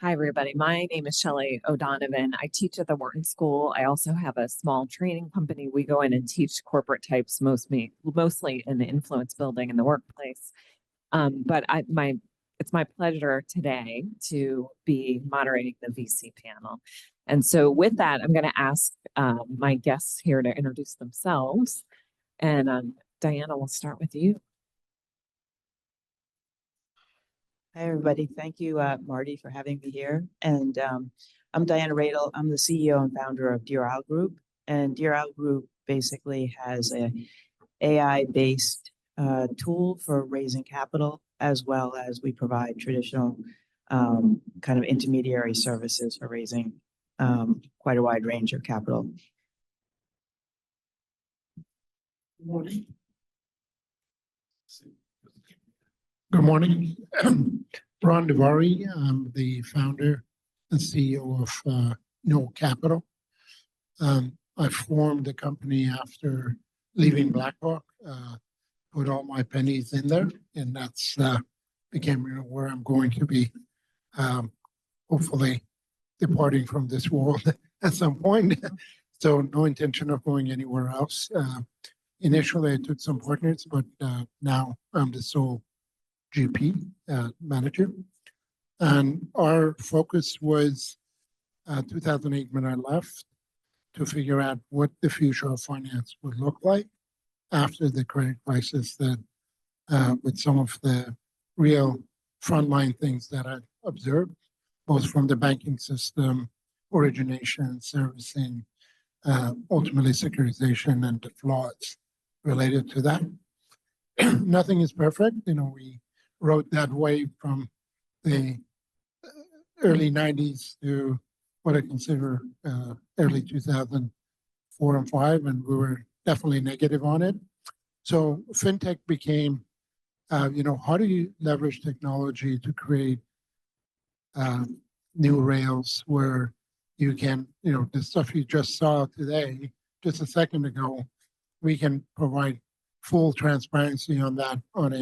Hi, everybody. My name is Shelley O'Donovan. I teach at the Wharton School. I also have a small training company. We go in and teach corporate types, mostly in the influence building in the workplace. It's my pleasure today to be moderating the VC panel. And so with that, I'm going to ask my guests here to introduce themselves. And Diana, we'll start with you. Hi, everybody. Thank you, Marty, for having me here. And I'm Diana Radel. I'm the CEO and founder of Dear Owl Group. And Dear Owl Group basically has a AI-based tool for raising capital, as well as we provide traditional kind of intermediary services for raising quite a wide range of capital. Good morning. Good morning. Ron Devari. I'm the founder and CEO of No Capital. I formed the company after leaving Blackhawk, put all my pennies in there, and that's became where I'm going to be hopefully departing from this world at some point. So no intention of going anywhere else. Initially, I took some partners, but now I'm the sole GP manager. And our focus was 2008 when I left to figure out what the future of finance would look like after the credit crisis, that with some of the real frontline things that I observed, both from the banking system, origination, servicing, ultimately securitization and the frauds related to that. Nothing is perfect. We rode that wave from the early 90s to what I consider early 2004 and 5, and we were definitely negative on it. So fintech became, how do you leverage technology to create new rails where you can, the stuff you just saw today, just a second ago, we can provide full transparency on that on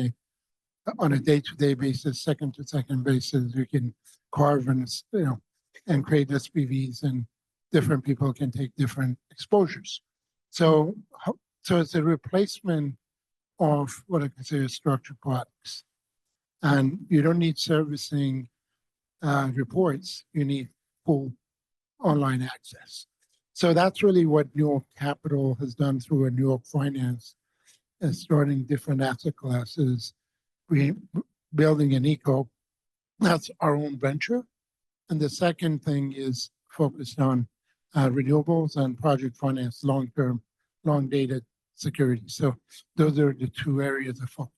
a day-to-day basis, second-to-second basis. We can carve and create SPVs, and different people can take different exposures. So it's a replacement of what I consider structured products. And you don't need servicing reports. You need full online access. So that's really what New York Capital has done through a New York Finance, starting different asset classes, building an eco. That's our own venture. And the second thing is focused on renewables and project finance, long-term, long-dated security. So those are the two areas of focus.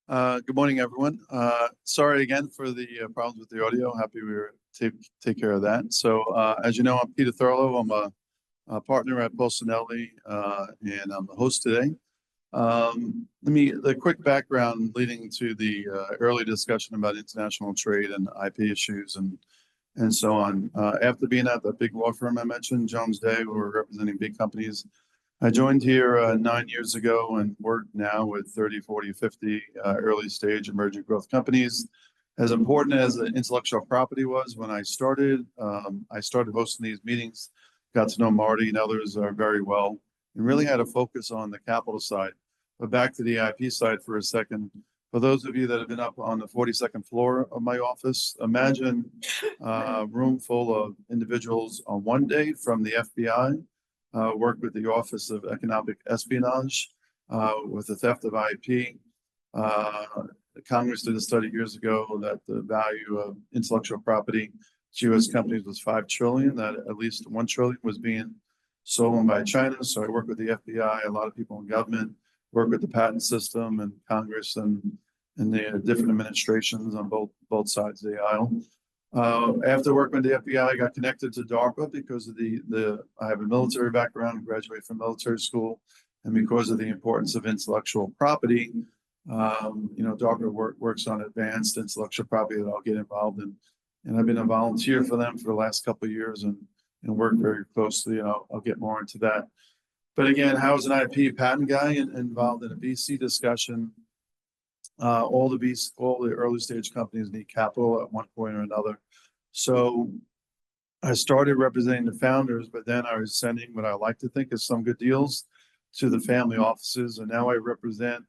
Good morning, everyone. Sorry again for the problems with the audio. Happy we were take care of that. So as you know, I'm Peter Thurlow. I'm a partner at Bolsonelli, and I'm the host today. The quick background leading to the early discussion about international trade and IP issues and so on. After being at the big law firm I mentioned, Jones Day, we were representing big companies. I joined here 9 years ago and work now with 30, 40, 50 early stage emerging growth companies. As important as the intellectual property was when I started hosting these meetings, got to know Marty and others very well, and really had a focus on the capital side. But back to the IP side for a second. For those of you that have been up on the 42nd floor of my office, imagine a room full of individuals on one day from the FBI, work with the Office of Economic Espionage, with the theft of IP. Congress did a study years ago that the value of intellectual property to U.S. companies was $5 trillion, that at least $1 trillion was being stolen by China. So I work with the FBI, a lot of people in government, work with the patent system and Congress and the different administrations on both sides of the aisle. After working with the FBI, I got connected to DARPA because of I have a military background, graduated from military school, and because of the importance of intellectual property, DARPA works on advanced intellectual property that I'll get involved in. And I've been a volunteer for them for the last couple of years and work very closely. I'll get more into that. But again, how is an IP patent guy involved in a VC discussion? All the early stage companies need capital at one point or another. So I started representing the founders, but then I was sending what I like to think is some good deals to the family offices. And now I represent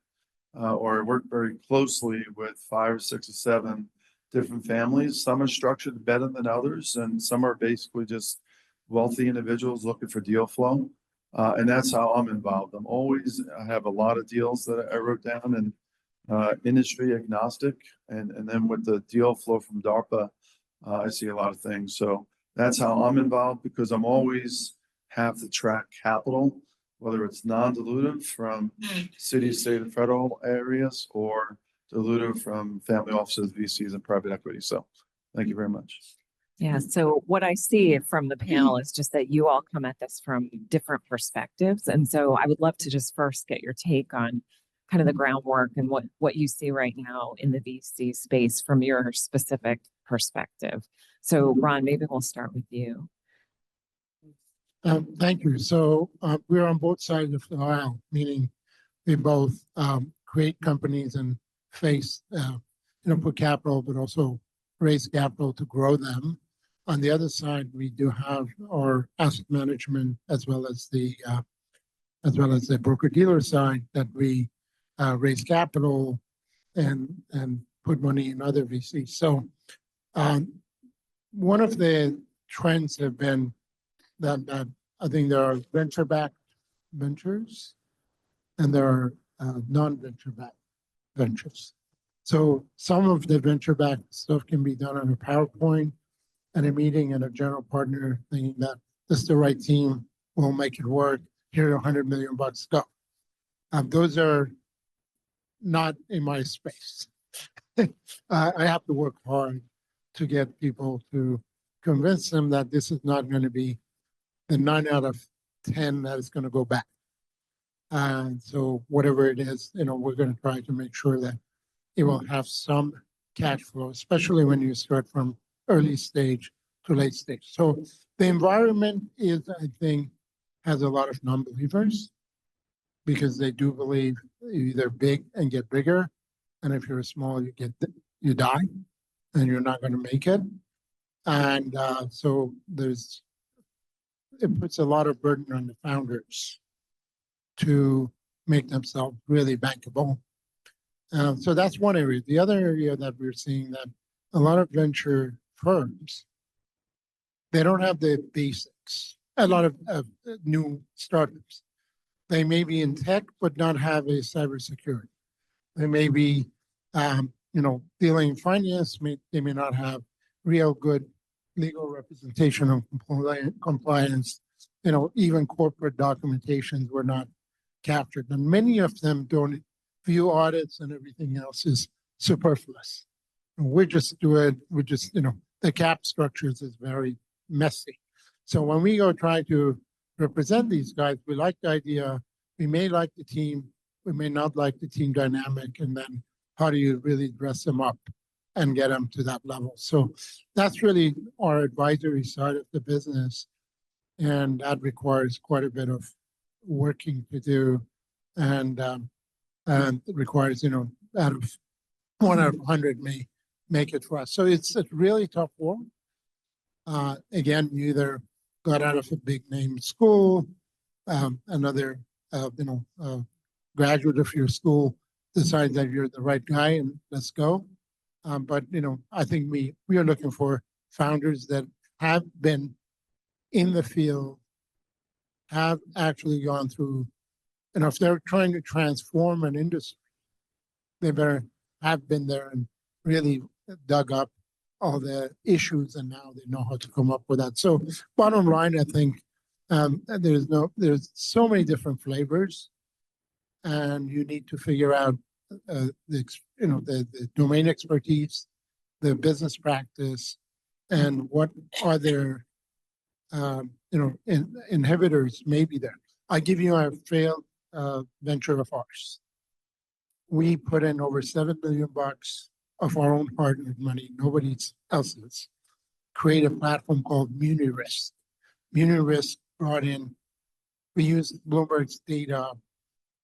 or I work very closely with 5 or 6 or 7 different families. Some are structured better than others, and some are basically just wealthy individuals looking for deal flow. And that's how I'm involved. I have a lot of deals that I wrote down, and industry agnostic. And then with the deal flow from DARPA, I see a lot of things. So that's how I'm involved, because I'm always have to track capital, whether it's non-dilutive from city, state, and federal areas, or dilutive from family offices, VCs, and private equity. So thank you very much. Yeah, so what I see from the panel is just that you all come at this from different perspectives. And so I would love to just first get your take on kind of the groundwork and what you see right now in the VC space from your specific perspective. So Ron, maybe we'll start with you. Thank you. So we're on both sides of the aisle, meaning we both create companies and face, put capital, but also raise capital to grow them. On the other side, we do have our asset management as well as the broker dealer side that we raise capital and put money in other VCs. So one of the trends have been that I think there are venture-backed ventures and there are non-venture-backed ventures. So some of the venture-backed stuff can be done on a PowerPoint and a meeting and a general partner thinking that this is the right team, we'll make it work. Here, $100 million, go. Those are not in my space. I have to work hard to get people to convince them that this is not going to be the 9 out of 10 that is going to go back. And so whatever it is, we're going to try to make sure that it will have some cash flow, especially when you start from early stage to late stage. So the environment is, I think, has a lot of non-believers because they do believe you're either big and get bigger, and if you're small, you die, and you're not going to make it. And so it puts a lot of burden on the founders to make themselves really bankable. So that's one area. The other area that we're seeing that a lot of venture firms, they don't have the basics. A lot of new startups, they may be in tech, but not have a cybersecurity. They may be, dealing in finance. They may not have real good legal representation of compliance. Even corporate documentations were not captured, and many of them don't view audits and everything else is superfluous. We just do it. The cap structures is very messy. So when we go try to represent these guys, we like the idea. We may like the team. We may not like the team dynamic. And then how do you really dress them up and get them to that level? So that's really our advisory side of the business. And that requires quite a bit of working to do. And it requires, out of 1 out of 100 may make it for us. So it's a really tough work. Again, you either got out of a big name school, another, graduate of your school decides that you're the right guy and let's go. But, I think we are looking for founders that have been in the field, have actually gone through, if they're trying to transform an industry, they better have been there and really dug up all the issues, and now they know how to come up with that. So bottom line, I think there's so many different flavors, and you need to figure out the domain expertise, the business practice, and what are their inhibitors maybe there. I give you a failed venture of ours. We put in over $7 million of our own hard-earned money, nobody else's, create a platform called MuniRisk. MuniRisk brought in, we used Bloomberg's data,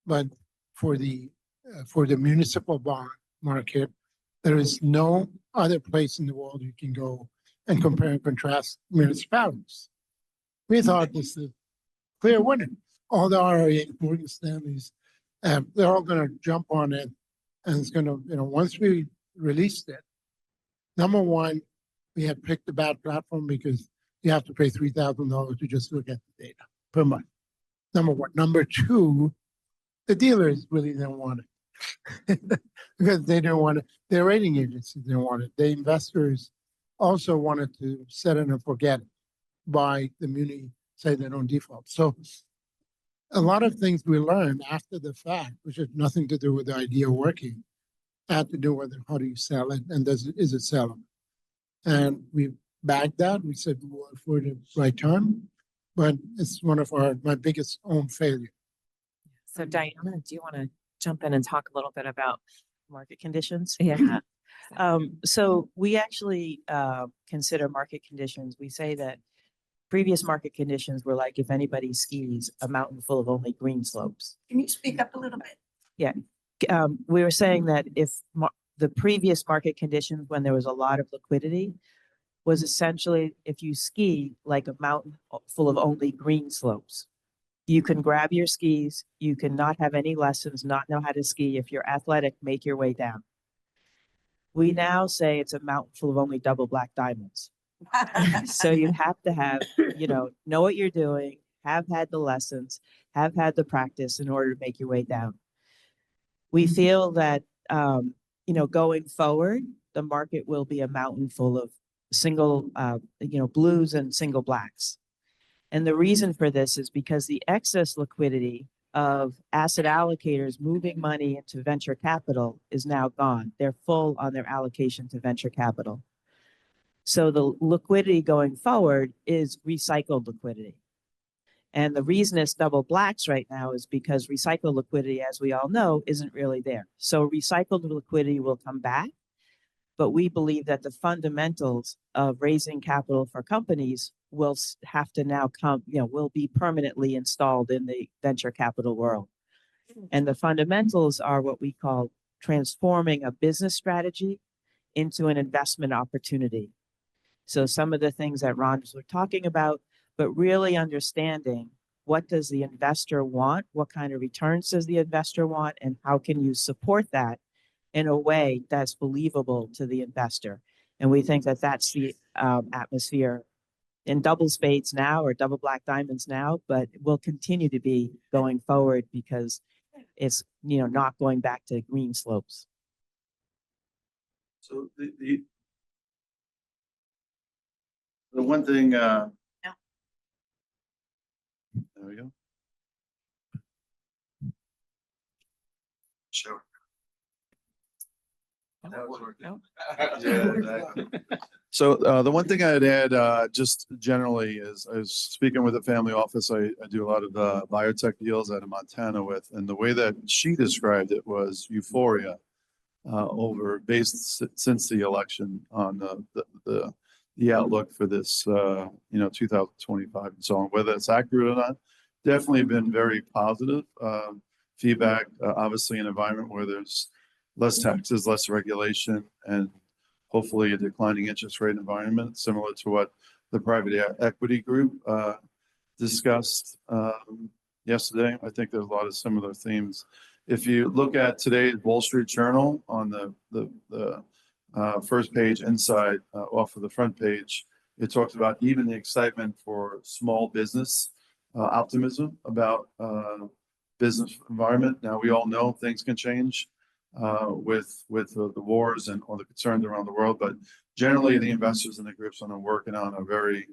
but for the municipal bond, market. There is no other place in the world you can go and compare and contrast municipalities. We thought this is a clear winner. All the RIA, Morgan Stanley's, they're all going to jump on it, and it's going to, once we released it, number one, we had picked a bad platform because you have to pay $3,000 to just look at the data per month. Number one. Number two, the dealers really didn't want it because they didn't want it. Their rating agencies didn't want it. The investors also wanted to set it and forget it by the muni say they don't default. So a lot of things we learned after the fact, which had nothing to do with the idea working, had to do with how do you sell it and is it sellable? And we bagged that. We said we were for the right time, but it's one of my biggest own failure. So Diana, do you want to jump in and talk a little bit about, Market conditions. yeah, So we actually consider market conditions. We say that previous market conditions were like if anybody skis a mountain full of only green slopes. Can you speak up a little bit? We were saying that if the previous market conditions, when there was a lot of liquidity, was essentially if you ski like a mountain full of only green slopes. You can grab your skis, you can not have any lessons, not know how to ski. If you're athletic, make your way down. We now say it's a mountain full of only double black diamonds. So you have to have, know what you're doing, have had the lessons, have had the practice in order to make your way down. We feel that, going forward, the market will be a mountain full of single, blues and single blacks. And the reason for this is because the excess liquidity of asset allocators moving money into venture capital is now gone. They're full on their allocation to venture capital. So the liquidity going forward is recycled liquidity. And the reason it's double blacks right now is because recycled liquidity, as we all know, isn't really there. So recycled liquidity will come back, but we believe that the fundamentals of raising capital for companies will have to now will be permanently installed in the venture capital world. And the fundamentals are what we call transforming a business strategy into an investment opportunity. So some of the things that Ron was talking about, but really understanding what does the investor want, what kind of returns does the investor want, and how can you support that in a way that's believable to the investor. And we think that that's the atmosphere in double spades now or double black diamonds now, but it will continue to be going forward because it's, not going back to green slopes. So the one thing, there we go. Sure. Yeah, exactly. So the one thing I'd add just generally is I was speaking with a family office I do a lot of biotech deals out of Montana with, and the way that she described it was euphoria since the election on the outlook for this 2025 and so on. Whether it's accurate or not, definitely been very positive feedback. Obviously, an environment where there's less taxes, less regulation, and hopefully a declining interest rate environment, similar to what the private equity group discussed yesterday. I think there's a lot of similar themes. If you look at today's Wall Street Journal on the first page inside, off of the front page, it talks about even the excitement for small business, optimism about business environment. Now, we all know things can change with the wars and all the concerns around the world, but generally the investors and the groups that I'm working on are very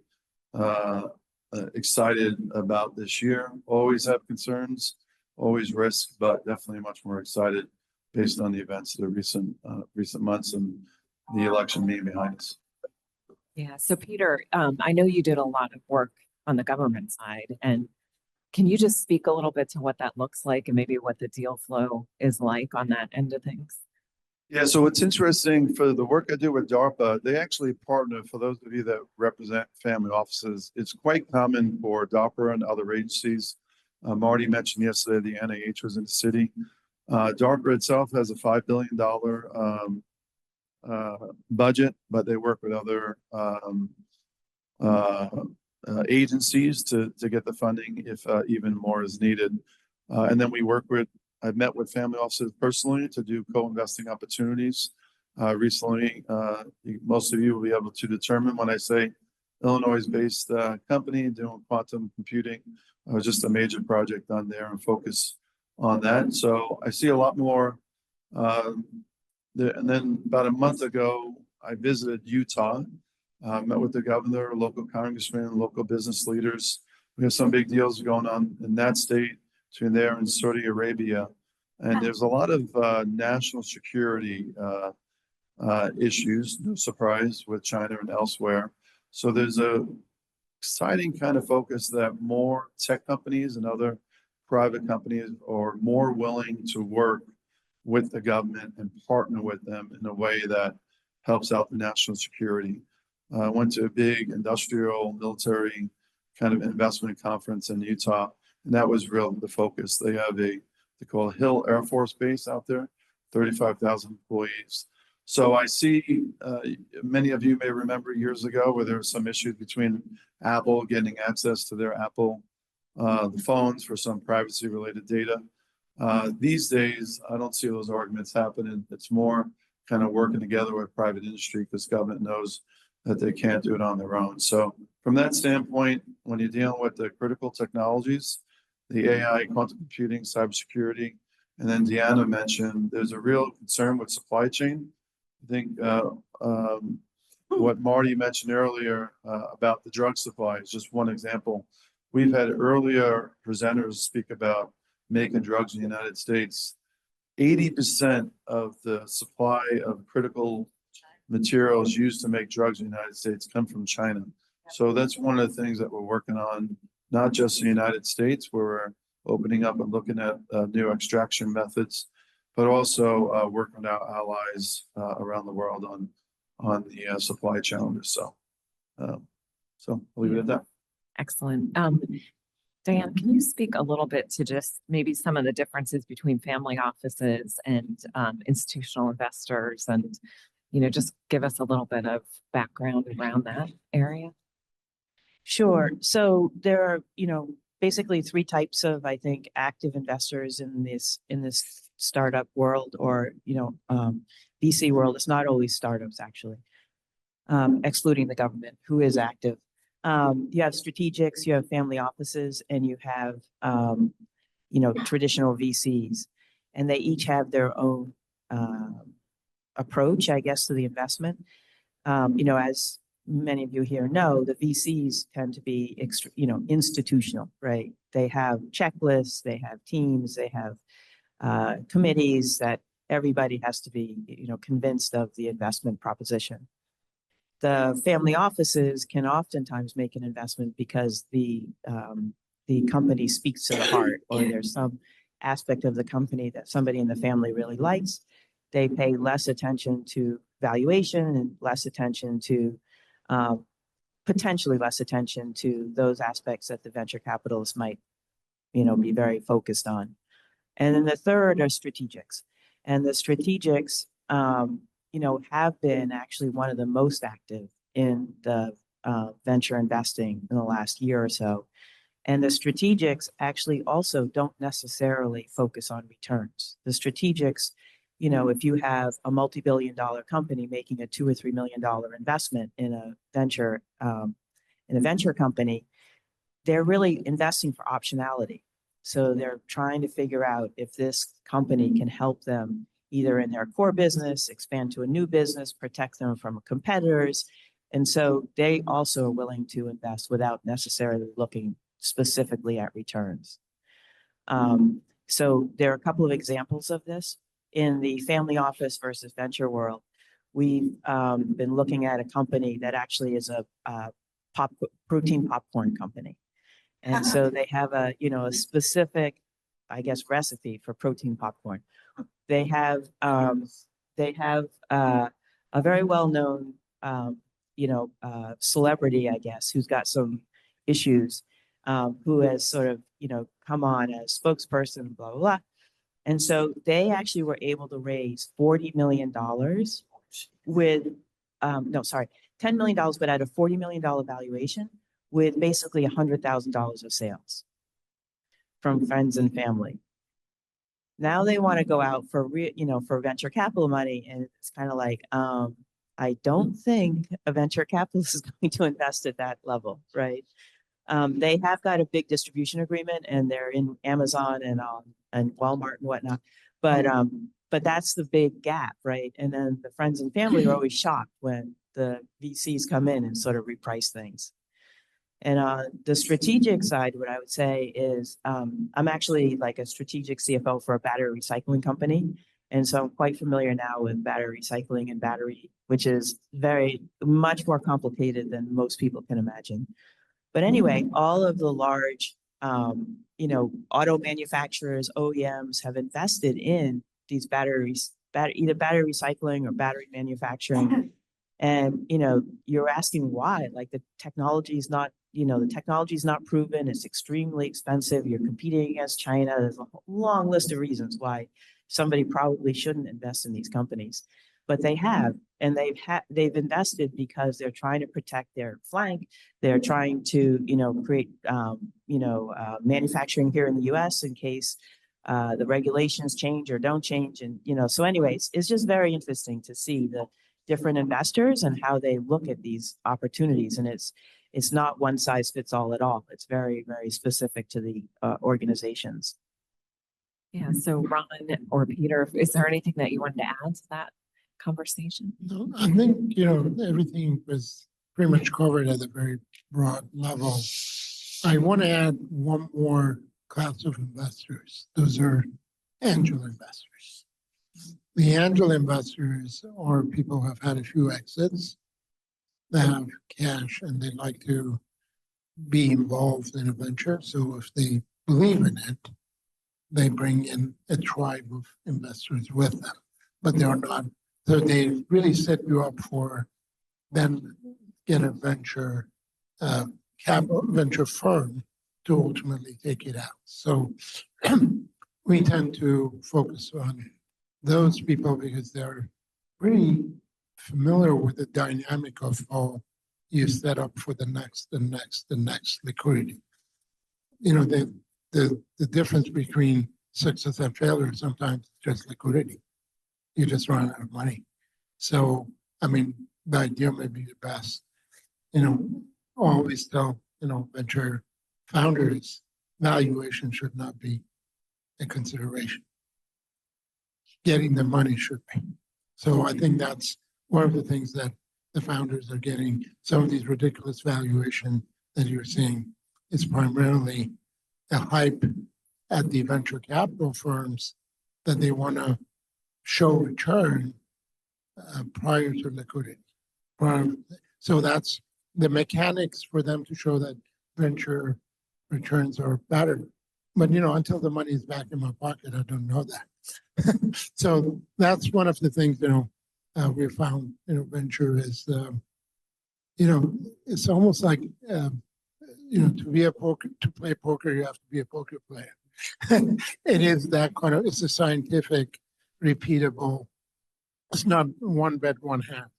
excited about this year. Always have concerns, always risk, but definitely much more excited based on the events of the recent months and the election being behind us. yeah. So Peter, I know you did a lot of work on the government side, and can you just speak a little bit to what that looks like and maybe what the deal flow is like on that end of things? Yeah, so what's interesting for the work I do with DARPA, they actually partner, for those of you that represent family offices, it's quite common for DARPA and other agencies. Marty mentioned yesterday the NIH was in the city. DARPA itself has a $5 billion budget, but they work with other agencies to get the funding if even more is needed. And then I've met with family offices personally to do co-investing opportunities. Recently, most of you will be able to determine when I say Illinois-based company doing quantum computing, just a major project on there and focus on that. So I see a lot more. And then about a month ago, I visited Utah, met with the governor, local congressmen, local business leaders. We have some big deals going on in that state between there and Saudi Arabia. And there's a lot of national security issues, no surprise, with China and elsewhere. So there's a exciting kind of focus that more tech companies and other private companies are more willing to work with the government and partner with them in a way that helps out the national security. I went to a big industrial military kind of investment conference in Utah, and that was real the focus. They have they call Hill Air Force Base out there, 35,000 employees. So I see, many of you may remember years ago where there were some issues between Apple getting access to their Apple, the phones for some privacy related data. These days, I don't see those arguments happening. It's more kind of working together with private industry because government knows that they can't do it on their own. So from that standpoint, when you're dealing with the critical technologies, the AI, quantum computing, cybersecurity, and then Deanna mentioned, there's a real concern with supply chain. I think what Marty mentioned earlier about the drug supply is just one example. We've had earlier presenters speak about making drugs in the United States. 80% of the supply of critical materials used to make drugs in the United States come from China. So that's one of the things that we're working on, not just in the United States, where we're opening up and looking at new extraction methods, but also working with our allies around the world on the supply challenges. So I'll leave it at that. Excellent. Diane, can you speak a little bit to just maybe some of the differences between family offices and institutional investors, and just give us a little bit of background around that area? Sure. So there are, basically three types of, I think, active investors in this startup world, or VC world. It's not always startups, actually, excluding the government, who is active. You have strategics, you have family offices, and you have traditional VCs, and they each have their own approach, I guess, to the investment. As many of you here know, the VCs tend to be institutional, right? They have checklists, they have teams, they have committees that everybody has to be convinced of the investment proposition. The family offices can oftentimes make an investment because the company speaks to the heart, or there's some aspect of the company that somebody in the family really likes. They pay less attention to valuation and less attention to potentially less attention to those aspects that the venture capitalists might be very focused on. And then the third are strategics, and the strategics have been actually one of the most active in the venture investing in the last year or so. And the strategics actually also don't necessarily focus on returns. The strategics, if you have a multi-billion-dollar company making a $2 or $3 million investment in a venture company, they're really investing for optionality. So they're trying to figure out if this company can help them either in their core business, expand to a new business, protect them from competitors. And so they also are willing to invest without necessarily looking specifically at returns. So there are a couple of examples of this. In the family office versus venture world, we've been looking at a company that actually is a protein popcorn company. And so they have a specific, I guess, recipe for protein popcorn. They have a very well-known celebrity, I guess, who's got some issues, who has sort of come on as spokesperson, blah blah blah. And so they actually were able to raise $40 million with, no, sorry, $10 million, but at a $40 million valuation with basically $100,000 of sales from friends and family. Now they want to go out for for venture capital money, and it's kind of like, I don't think a venture capitalist is going to invest at that level, right? They have got a big distribution agreement, and they're in Amazon and Walmart and whatnot, but that's the big gap, right? And then the friends and family are always shocked when the VCs come in and sort of reprice things. And on the strategic side, what I would say is I'm actually like a strategic CFO for a battery recycling company. And so I'm quite familiar now with battery recycling and battery, which is very much more complicated than most people can imagine. But anyway, all of the large, auto manufacturers, OEMs have invested in these batteries, either battery recycling or battery manufacturing. And, you're asking why, like the technology is not proven. It's extremely expensive. You're competing against China. There's a long list of reasons why somebody probably shouldn't invest in these companies, but they have, and they've invested because they're trying to protect their flank. They're trying to, create, manufacturing here in the U.S. in case the regulations change or don't change. And, so anyways, it's just very interesting to see the different investors and how they look at these opportunities. And it's not one size fits all at all. It's very, very specific to the organizations. Yeah, so Ron or Peter, is there anything that you wanted to add to that conversation? No, I think, everything was pretty much covered at a very broad level. I want to add one more class of investors. Those are angel investors. The angel investors are people who have had a few exits, they have cash, and they'd like to be involved in a venture. So if they believe in it, they bring in a tribe of investors with them, but they're not. So they really set you up for then get a venture venture firm to ultimately take it out. So we tend to focus on those people because they're pretty familiar with the dynamic of how you set up for the next liquidity. The difference between success and failure sometimes is just liquidity. You just run out of money. So, the idea may be the best. Always tell, venture founders, valuation should not be a consideration. Getting the money should be. So I think that's one of the things that the founders are getting. Some of these ridiculous valuation that you're seeing is primarily a hype at the venture capital firms that they want to show return prior to liquidity. So that's the mechanics for them to show that venture returns are better. But, until the money is back in my pocket, I don't know that. So that's one of the things, we found, venture is, it's almost like, to play poker, you have to be a poker player. It is that it's a scientific, repeatable, it's not one bet, one hand.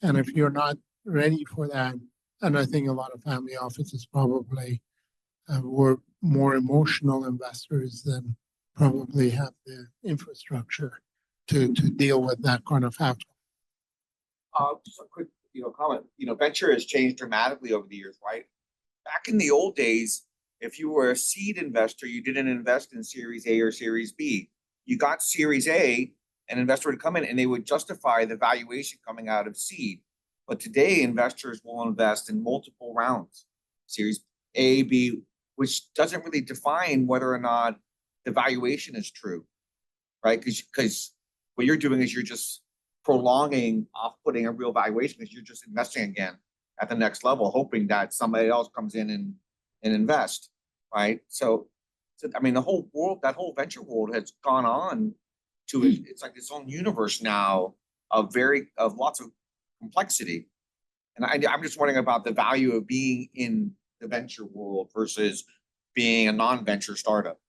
And if you're not ready for that, and I think a lot of family offices probably were more emotional investors than probably have the infrastructure to deal with that kind of hassle. Just a quick, comment. Venture has changed dramatically over the years, right? Back in the old days, if you were a seed investor, you didn't invest in Series A or Series B. You got Series A, an investor would come in and they would justify the valuation coming out of seed. But today, investors will invest in multiple rounds, Series A, B, which doesn't really define whether or not the valuation is true, right? Because what you're doing is you're just prolonging off putting a real valuation because you're just investing again at the next level, hoping that somebody else comes in and invest, right? So the whole world, that whole venture world has gone on to it's like its own universe now of lots of complexity. And I'm just wondering about the value of being in the venture world versus being a non-venture startup.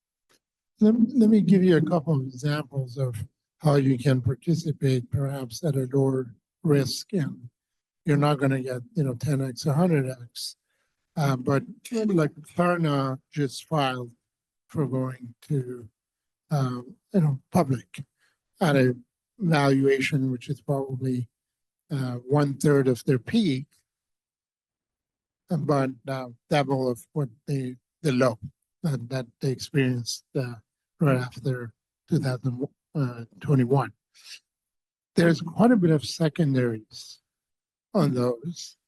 Let me give you a couple of examples of how you can participate perhaps at a lower risk, and you're not gonna get, 10x, 100x. But like Klarna just filed for going to, public at a valuation which is probably 1/3 of their peak, but double of what the low that they experienced right after 2021. There's quite a bit of secondaries on those.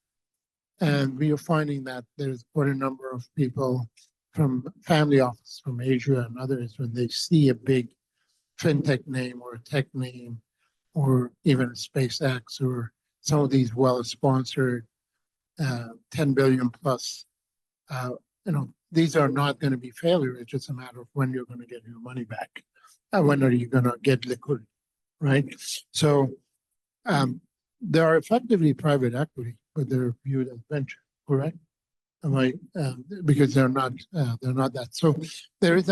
And we are finding that there's quite a number of people from family office from Asia and others, when they see a big fintech name or a tech name, or even SpaceX or some of these well-sponsored 10 billion plus, these are not going to be failures. It's just a matter of when you're going to get your money back. When are you going to get liquid, right? So they are effectively private equity, but they're viewed as venture, correct? Am I, because they're not that. So there is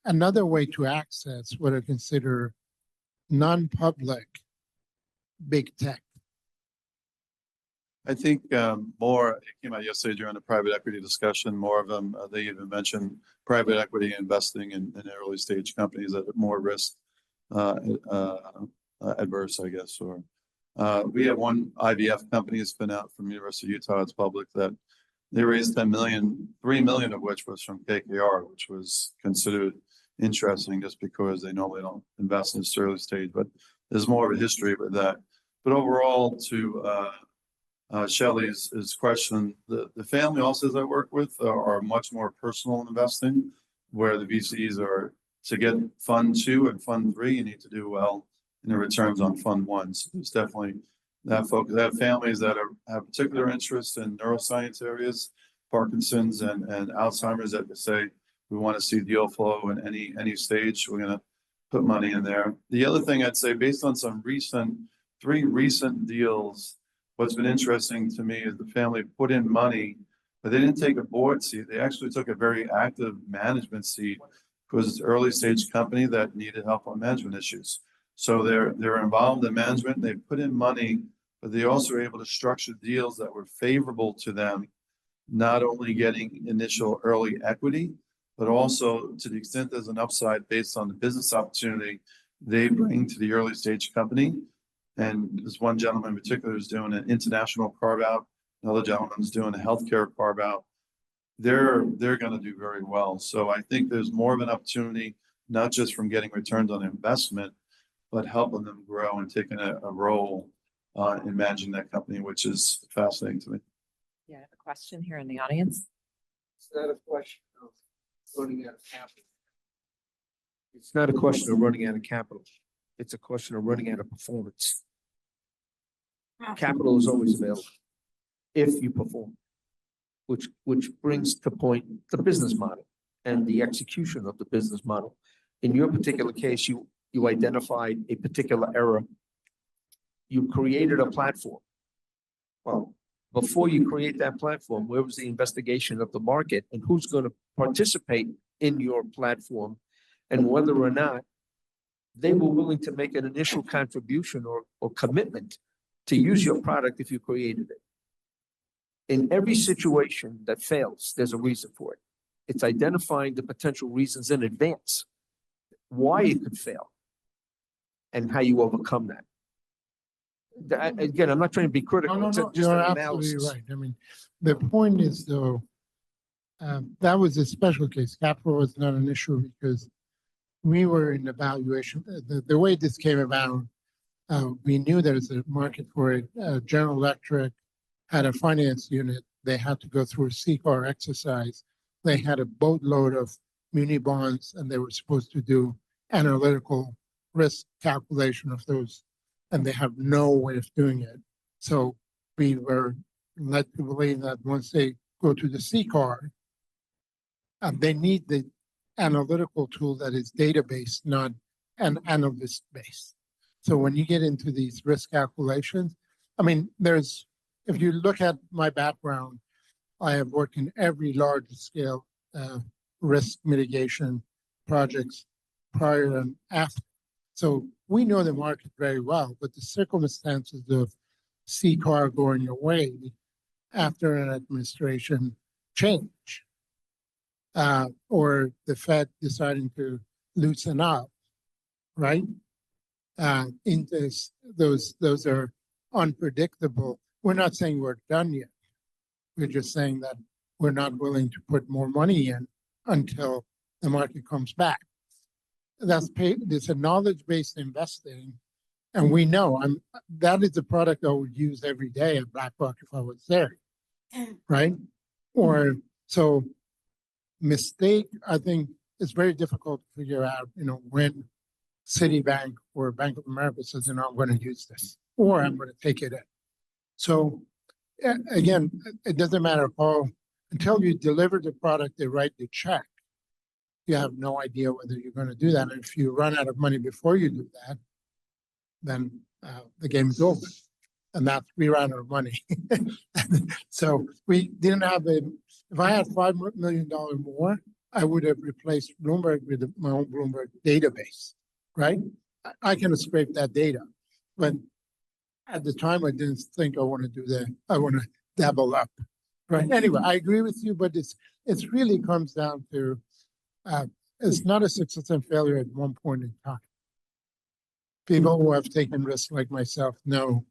another way to access what I consider non-public big tech. I think more, it came out yesterday during the private equity discussion, more of them, they even mentioned private equity investing in early stage companies that are more risk adverse, I guess. Or we have one IVF company that's been out from University of Utah, it's public, that they raised 10 million, 3 million of which was from KKR, which was considered interesting just because they normally don't invest in this early stage, but there's more of a history with that. But overall, to Shelley's question, the family offices I work with are much more personal investing, where the VCs are to get fund 2 and fund 3, you need to do well in the returns on fund 1. So there's definitely that focus. They have families that have particular interest in neuroscience areas, Parkinson's and Alzheimer's, that say we want to see deal flow in any stage. We're going to put money in there. The other thing I'd say, based on some 3 recent deals, what's been interesting to me is the family put in money, but they didn't take a board seat. They actually took a very active management seat because it's an early stage company that needed help on management issues. So they're involved in management. They put in money, but they also were able to structure deals that were favorable to them, not only getting initial early equity, but also to the extent there's an upside based on the business opportunity they bring to the early stage company. And there's one gentleman in particular who's doing an international carve out. Another gentleman's doing a healthcare carve out. They're going to do very well. So I think there's more of an opportunity, not just from getting returns on investment, but helping them grow and taking a role in managing that company, which is fascinating to me. Yeah, I have a question here in the audience. It's not a question of running out of capital. It's not a question of running out of capital. It's a question of running out of performance. Capital is always available if you perform, which brings to point the business model and the execution of the business model. In your particular case, you identified a particular error. You created a platform. Well, before you create that platform, where was the investigation of the market and who's going to participate in your platform, and whether or not they were willing to make an initial contribution or commitment to use your product if you created it. In every situation that fails, there's a reason for it. It's identifying the potential reasons in advance, why it could fail, and how you overcome that. Again, I'm not trying to be critical. No, It's just you're an absolutely analysis. right. I mean, the point is though, that was a special case. Capital was not an issue because we were in evaluation. The way this came about, we knew there was a market for it. General Electric had a finance unit. They had to go through a CCAR exercise. They had a boatload of muni bonds, and they were supposed to do analytical risk calculation of those, and they have no way of doing it. So we were led to believe that once they go to the CCAR, they need the analytical tool that is database, not an analyst based. So when you get into these risk calculations, I mean, if you look at my background, I have worked in every large scale risk mitigation projects prior and after. So we know the market very well, but the circumstances of CCAR going away after an administration change, or the Fed deciding to loosen up, right? In this, those are unpredictable. We're not saying we're done yet. We're just saying that we're not willing to put more money in until the market comes back. It's a knowledge-based investing, and we know that is the product I would use every day at BlackRock if I was there, right? Or so mistake. I think it's very difficult to figure out, when Citibank or Bank of America says, I'm going to use this, or I'm going to take it in. So again, it doesn't matter how, until you deliver the product, they write the check. You have no idea whether you're going to do that. And if you run out of money before you do that, then the game's over. And we ran out of money. So we didn't have if I had $5 million more, I would have replaced Bloomberg with my own Bloomberg database, right? I can scrape that data. But at the time, I didn't think I want to do that. I want to dabble up, right? Anyway, I agree with you, but it really comes down to, it's not a success and failure at one point in time. People who have taken risks like myself know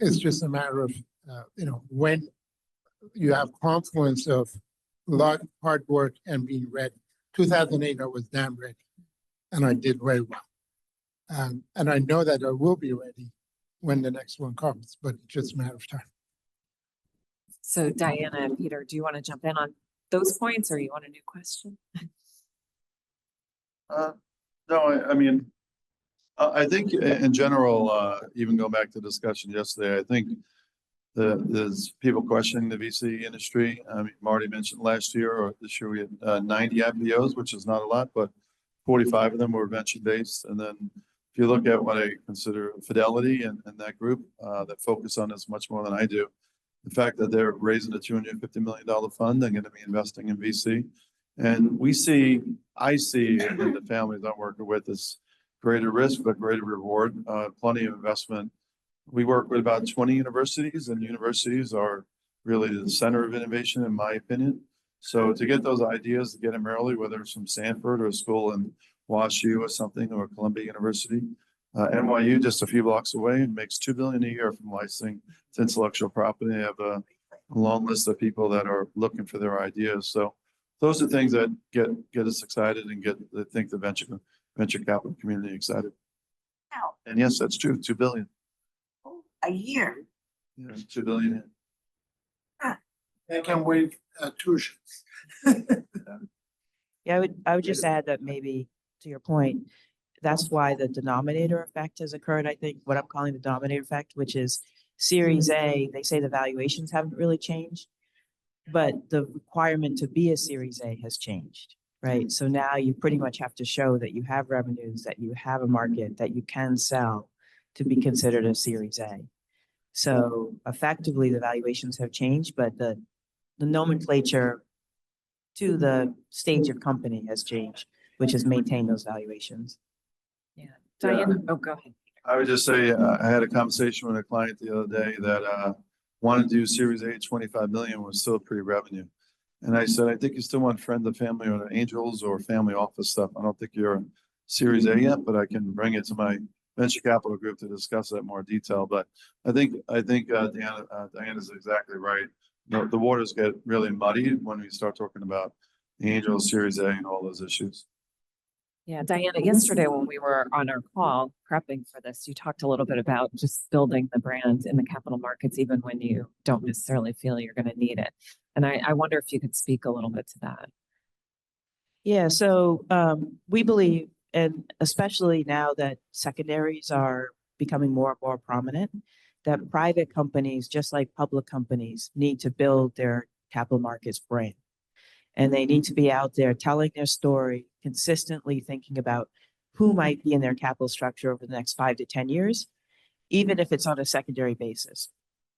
it's just a matter of, when you have confluence of luck, hard work, and being ready. 2008, I was damn ready, and I did very well. And I know that I will be ready when the next one comes, but it's just a matter of time. So Diana and Peter, do you want to jump in on those points, or you want a new question? No, I mean, I think in general, even going back to the discussion yesterday, I think there's people questioning the VC industry. I mean, Marty mentioned last year or this year we had 90 IPOs, which is not a lot, but 45 of them were venture based. And then if you look at what I consider Fidelity and that group that focus on this much more than I do, the fact that they're raising a $250 million fund, they're going to be investing in VC. And I see in the families I'm working with is greater risk, but greater reward, plenty of investment. We work with about 20 universities, and universities are really the center of innovation, in my opinion. So to get those ideas, to get them early, whether it's from Stanford or a school in WashU or something, or Columbia University, NYU just a few blocks away makes $2 billion a year from licensing to intellectual property. They have a long list of people that are looking for their ideas. So those are things that get us excited and I think the venture capital community excited. Wow. And yes, that's true. 2 billion. A year. Yeah, 2 billion. They can waive tuition. Yeah, I would just add that maybe to your point, that's why the denominator effect has occurred. I think what I'm calling the denominator effect, which is Series A, they say the valuations haven't really changed, but the requirement to be a Series A has changed, right? So now you pretty much have to show that you have revenues, that you have a market, that you can sell to be considered a Series A. So effectively, the valuations have changed, but the nomenclature to the stage of company has changed, which has maintained those valuations. Yeah, Diana. Oh, go ahead. I would just say I had a conversation with a client the other day that wanted to do Series A 25 million was still pre-revenue. And I said, I think you still want friends and family or angels or family office stuff. I don't think you're a Series A yet, but I can bring it to my venture capital group to discuss that in more detail. But I think Diana's exactly right. The waters get really muddy when we start talking about the angel Series A and all those issues. Yeah, Diana, yesterday when we were on our call prepping for this, you talked a little bit about just building the brand in the capital markets, even when you don't necessarily feel you're going to need it. And I wonder if you could speak a little bit to that. Yeah, so we believe, and especially now that secondaries are becoming more and more prominent, that private companies, just like public companies, need to build their capital markets brand. And they need to be out there telling their story, consistently thinking about who might be in their capital structure over the next 5 to 10 years, even if it's on a secondary basis.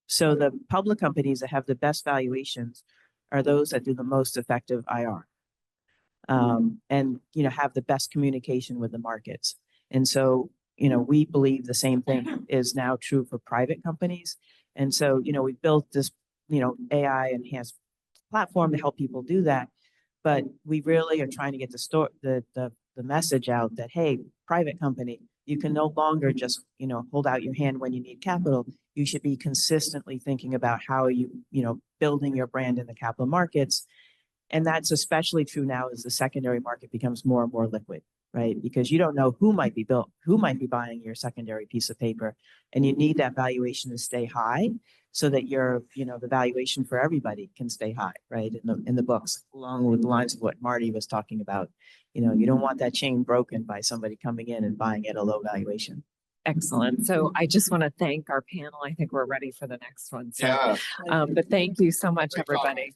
So the public companies that have the best valuations are those that do the most effective IR. and, have the best communication with the markets. And so, we believe the same thing is now true for private companies. And so, we built this, AI enhanced platform to help people do that. But we really are trying to get the message out that, hey, private company, you can no longer just, hold out your hand when you need capital. You should be consistently thinking about how are you, building your brand in the capital markets. And that's especially true now as the secondary market becomes more and more liquid, right? Because you don't know who might be buying your secondary piece of paper. And you need that valuation to stay high so that the valuation for everybody can stay high, right? In the books, along with the lines of what Marty was talking about. You don't want that chain broken by somebody coming in and buying at a low valuation. Excellent. So I just want to thank our panel. I think we're ready for the next one. So, Yeah. but thank you so much, Great job. everybody.